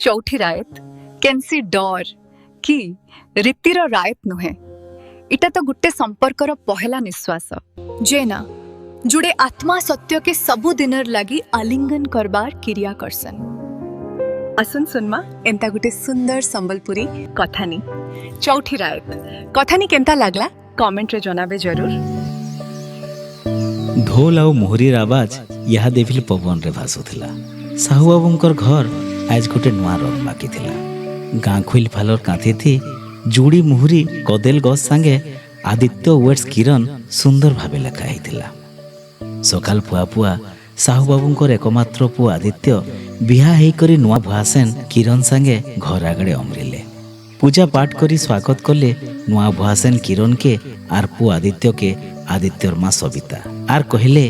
चौथी रायत केनसी डर कि रीतिर रायत नुहे। इटा तो गुट्टे संपर्कर पहला निश्वास जेना जुड़े आत्मा सत्य के सबु दिनर लगी आलिंगन करबार क्रिया करसन। असुन सुनमा एंता गुटे सुंदर संबलपुरी कथानी चौथी रायत। कथानी केंता लागला कमेंट रे जनाबे जरूर। ढोल आउ मोहरीर आवाज यहाँ देविल पवन रे भासुथिला। साहू बाबूंकर घर आज गोटे नुआ रंग बाकी थिला। गाँ खुल फालर कांथी थी जुड़ी मुहुरी कदेल गछ सांगे आदित्य वेट्स किरण सुंदर भावे लेखा हिथिला। सकाल पुआ पुआ साहू बाबूंकर एकमात्र पु आदित्य बिहा हेई करी नुआ भुआसेन किरण सांगे घर आगड़े अमरिले। पूजा पाठ करी स्वागत कले नुआ भुआसेन किरण के आर पु आदित्य के आदित्यर माँ सबिता आर कहले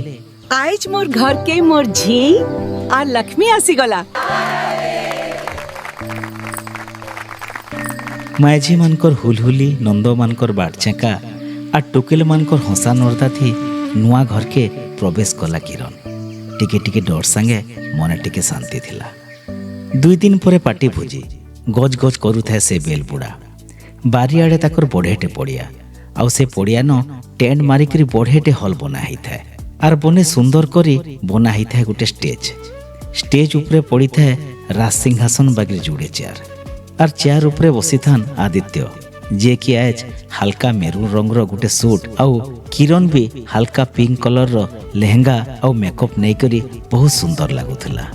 आज मोर घर के मोर झी आर लक्ष्मी आसी गला। मायझी मानकर हुलहुली नंद मानकर बाटचेका आ टुकेल मानकर हंसा नर्दा थी नुआ घर के प्रवेश कला किरण। टिके टिके डर सांगे मने टिके शांति थिला। 2 दिन परे पार्टी भोजी गज गज करुथाए से बेलबुड़ा। बारिआड़े ताकर बढ़ेटे पड़िया आउ से पड़िया न टेंट मारिकरी बढ़ेटे हल बना ही थाए आर बने सुंदर करी बना ही थाए गोटे स्टेज उपरे पड़ी थाए राज सिंहासन बागी जुड़े चेयर आर चेयर उपरे बसी थान आदित्य जे कि आज हल्का मेरून रंग रो गोटे सूट आउ किरण भी हल्का पिंक कलर रो लेहंगा आउ मेकअप नहीं करी बहुत सुंदर लागुथिला।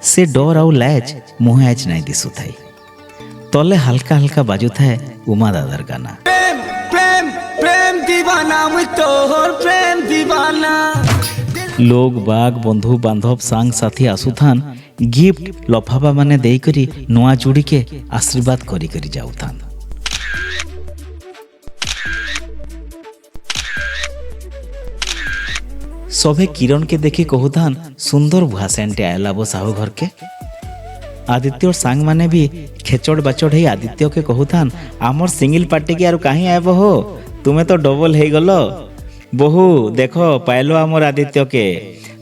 से डर आउ लाज मुहे आज नहीं दिसु थाई। तले हल्का हल्का बाजू थाए उमा दादार गाना प्रेम दीवाना मुई तोहर प्रेम दीवाना। लोग बाग बंधु बांधव सांग साथी आसुथान गिफ्ट लफाफा माने देई करी नुआ जुड़ी के आशीर्वाद करी करी जाउथान। सभे किरण के देखी कहूथान सुंदर भुआसेंटे आयला बो साहू घर के। आदित्य और सांग माने भी खेचड़ बाचड़ है आदित्य के कहूथान आमर सिंगल पार्टी के आरु काहे आयब हो तुम्हें तो डबल है गलो बहु देखो पाइलो आमर आदित्य के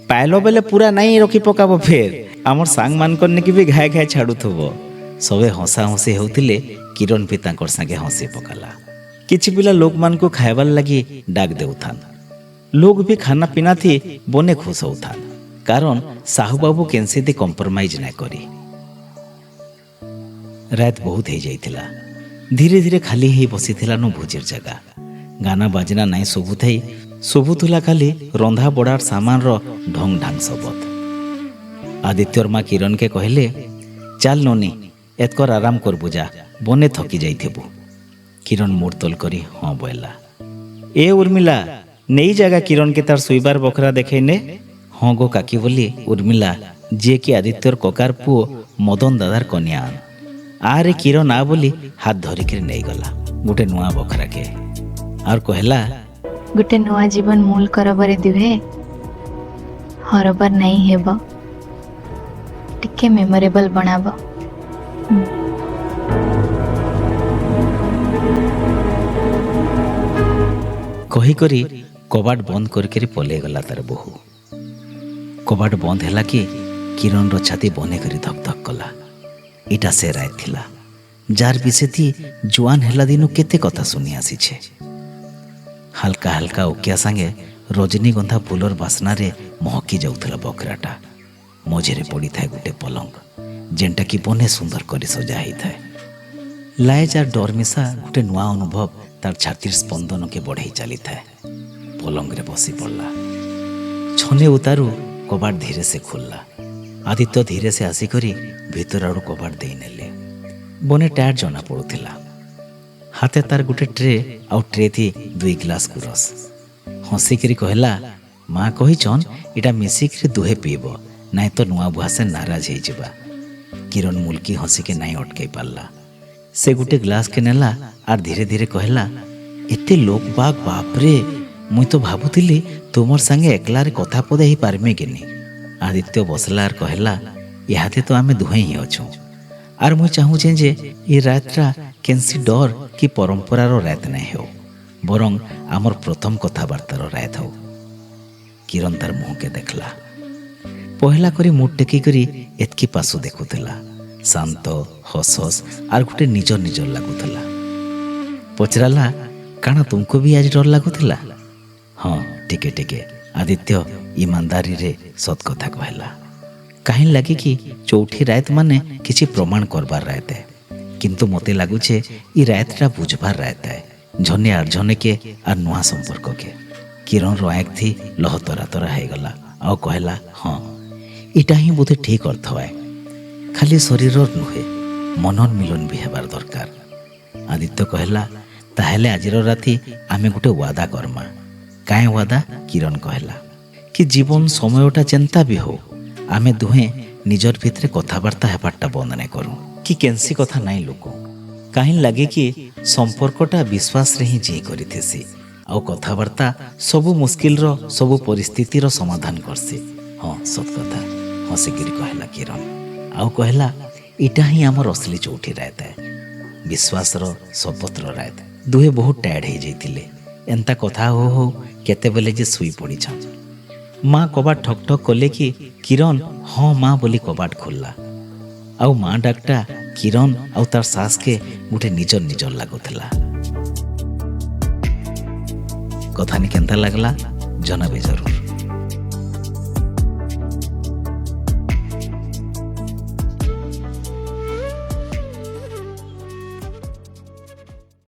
पाइलो बेले पूरा नहीं रखी पकाबो फेर आमर सांग मान करने की भी घाय घाय छाड़ू थबो। सबे हंसा हंसी होतिले किरण भी तांकर संगे हंसी पकाला। किछि पिला लोक मान को खाइबार लगी डाक देउथान। लोग भी खाना पीना थी बने खुश होउथान कारण साहू बाबू केनसी दी कॉम्प्रोमाइज ना करी। रात बहुत हो जाइथिला। धीरे धीरे खाली ही बसी थिला नो भोजर जगह। गाना बाजना नाई सबुथुला खाली रंधा बड़ार सामान रो ढंग ढांग सबत। आदित्यर माँ किरण के कहले चल नोनी एतकर आराम कर बुझा बने थकी जाइथेबु। किरण मोर तल करी हाँ बोला। ए उर्मिला नई जगह किरण के तार सुइबार बखरा देखेने हाँ गो काकी बोली उर्मिला जे कि आदित्यर ककार पुओ मदन दादार कन्या आरे किरण आ बोली हाथ धरिक नहीं गला गोटे नुआ बखरा के और कहला गोटे नुआ जीवन मूल करबरे दिवे हरबर नहीं हेब टिके मेमोरेबल बनाब। कही करी कबाट बंद करके पले गला तार बहु। कबाट बंद हैला कि किरण रो छाती बने करी धक धक कला। इटा से राय थिला जार विषय थी जुआन हेला दिनु केते कथा सुनी आसी छे। हल्का हल्का ओकिया संगे रजनीगंधा फूलर बासना रे महकी जाउथला बकराटा। मझेरे पड़ी थाए गोटे पलंग जेनटा कि बने सुंदर करी सजा ही थाए। लाज आर डर मिशा गोटे नुआ अनुभव तार छातीर स्पंदन के बढ़ई चली थाए। पलंग रे बसी पड़ला। छने उतारू कबाट धीरे से खुलला। आदित्य धीरे से आसी करी भीतर आड़ू कबाट दे नेले। बने टायर जना पड़ुथिला। हाथे तार गोटे ट्रे आउ ट्रे थी 2 गिलास गुरस। हंसी करी कहला माँ कही चन इटा मिसिक दुहे पीब नाई तो नुआ बुआ से नाराज हो जिबा। किरण मुल्की हंसी के नाई अटकई पारला। से गोटे गिलास के नेला आर धीरे धीरे कहला एते लोक बाग बापरे मुई तो भाबुथिली तुमर संगे एकला रे कथा पदे ही पारमे केनी। आदित्य बसला आर कहला इहाते तो आमे दुहे ही अछु आर मुई चाहू जे ये रातरा केनसी डर कि परंपरा रो रात नहीं हो बरং आमर प्रथम कथाबार्ता रो रात हो। किरण तार मुह के देखला। पहला करी मुठ टेकी करी एतकी पासु देखुथिला ଶାନ୍ତ ହସ ହସ ଆର୍ ଗୋଟେ ନିଜର ନିଜର ଲାଗୁଥିଲା। ପଚରାଲା, କାଣା ତୁମକୁ ବି ଆଜି ଡର ଲାଗୁଥିଲା? ହଁ ଟିକେ ଟିକେ, ଆଦିତ୍ୟ ଇମାନଦାରୀରେ ସତ୍ କଥା କହିଲା। କାହିଁ ଲାଗି କି ଚୌଠି ରାୟତ ମାନେ କିଛି ପ୍ରମାଣ କରବାର ରାୟତ, କିନ୍ତୁ ମୋତେ ଲାଗୁଛେ ଇ ରାୟତଟା ବୁଝବାର ରାୟତ। ଝନେ ଆର୍ ଝନେକେ ଆର୍ ନୂଆ ସମ୍ପର୍କକେ। କିରଣର ଆँଖି ଲହ ତରା ତରା ହେଇଗଲା ଆଉ କହିଲା, ହଁ ଇଟା ହିଁ ବୋଧେ ଠିକ୍ ଅର୍ଥ ଆଏ। ଖାଲି ଶରୀରର ନୁହେଁ, ମନର ମିଲନ ବି ହେବାର ଦରକାର। ଆଦିତ୍ୟ କହିଲା, ତାହେଲେ ଆଜିର ରାତି ଆମେ ଗୋଟେ ୱାଦା କର୍ମା। କାଏଁ ୱାଦା? କିରଣ କହିଲା, କି ଜୀବନ ସମୟଟା ଯେନ୍ତା ବି ହଉ, ଆମେ ଦୁହେଁ ନିଜର ଭିତରେ କଥାବାର୍ତ୍ତା ହେବାରଟା ବନ୍ଦ ନାଇଁ କରୁ। କି କେନ୍ସି କଥା ନାଇଁ ଲୋକ, କାହିଁ ଲାଗେ କି ସମ୍ପର୍କଟା ବିଶ୍ୱାସରେ ହିଁ ଜେଇ କରିଥିସି। ଆଉ କଥାବାର୍ତ୍ତା ସବୁ ମୁସ୍କିଲର, ସବୁ ପରିସ୍ଥିତିର ସମାଧାନ କରସି। ହଁ ସତ୍ କଥା, ହସିକିରି କହିଲା କିରଣ। ଆଉ କହିଲା, ଇଟା ହିଁ ଆମର ଅସଲି ଚୌଠି ରାୟତ, ବିଶ୍ୱାସର ଶପଥର ରାୟତ। ଦୁହେଁ ବହୁତ ଟାୟାର୍ଡ ହେଇଯାଇଥିଲେ। ଏନ୍ତା କଥା ହଉ ହଉ କେତେବେଳେ ଯେ ଶୋଇ ପଡ଼ିଛନ୍। ମା କବାଟ ଠକ୍ ଠକ୍ କଲେ କି କିରଣ ହଁ ମା ବୋଲି କବାଟ ଖୋଲିଲା। ଆଉ ମା ଡାକଟା କିରଣ ଆଉ ତାର ଶାଶକେ ଗୋଟେ ନିଜର ନିଜର ଲାଗୁଥିଲା। କଥାନି କେନ୍ତା ଲାଗଲା ଜନାବେ ଜରୁର।